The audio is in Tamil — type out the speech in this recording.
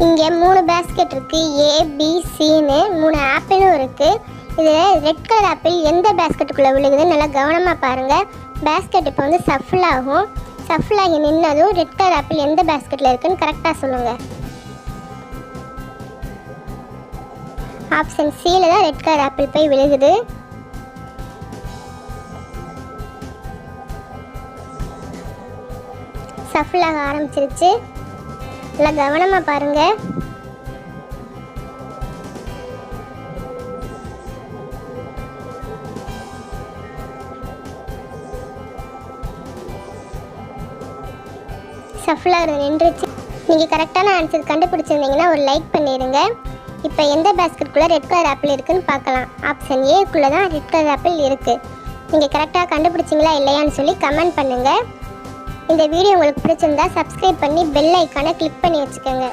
இங்கே 3 பேஸ்கெட் இருக்குது. ஏபிசின்னு 3 ஆப்பிளும் இருக்குது. இதில் ரெட் கலர் ஆப்பிள் எந்த பேஸ்கெட்டுக்குள்ளே விழுகுதுன்னு நல்லா கவனமாக பாருங்கள். பேஸ்கெட் இப்போ வந்து சஃபில் ஆகும். சஃபில் ஆகி நின்னதும் ரெட் கலர் ஆப்பிள் எந்த பேஸ்கெட்டில் இருக்குதுன்னு கரெக்டாக சொல்லுங்கள். ஆப்ஷன் சியில் தான் ரெட் கலர் ஆப்பிள் போய் விழுகுது. சஃபில் ஆக ஆரம்பிச்சிருச்சு. நல்லா கவனமாக பாருங்கள். சஃபில் ஆகிறது நின்றுச்சு. நீங்கள் கரெக்டான ஆன்சர் கண்டுபிடிச்சிருந்தீங்கன்னா ஒரு லைக் பண்ணிடுங்க. இப்போ எந்த பேஸ்கெட்டுக்குள்ளே ரெட் கலர் ஆப்பிள் இருக்குதுன்னு பார்க்கலாம். ஆப்ஷன் ஏக்குள்ளே தான் ரெட் கலர் ஆப்பிள் இருக்குது. நீங்கள் கரெக்டாக கண்டுபிடிச்சிங்களா இல்லையான்னு சொல்லி கமெண்ட் பண்ணுங்கள். இந்த வீடியோ உங்களுக்கு பிடிச்சிருந்தா சப்ஸ்கிரைப் பண்ணி பெல் ஐக்கானை கிளிக் பண்ணி வச்சுக்கோங்க.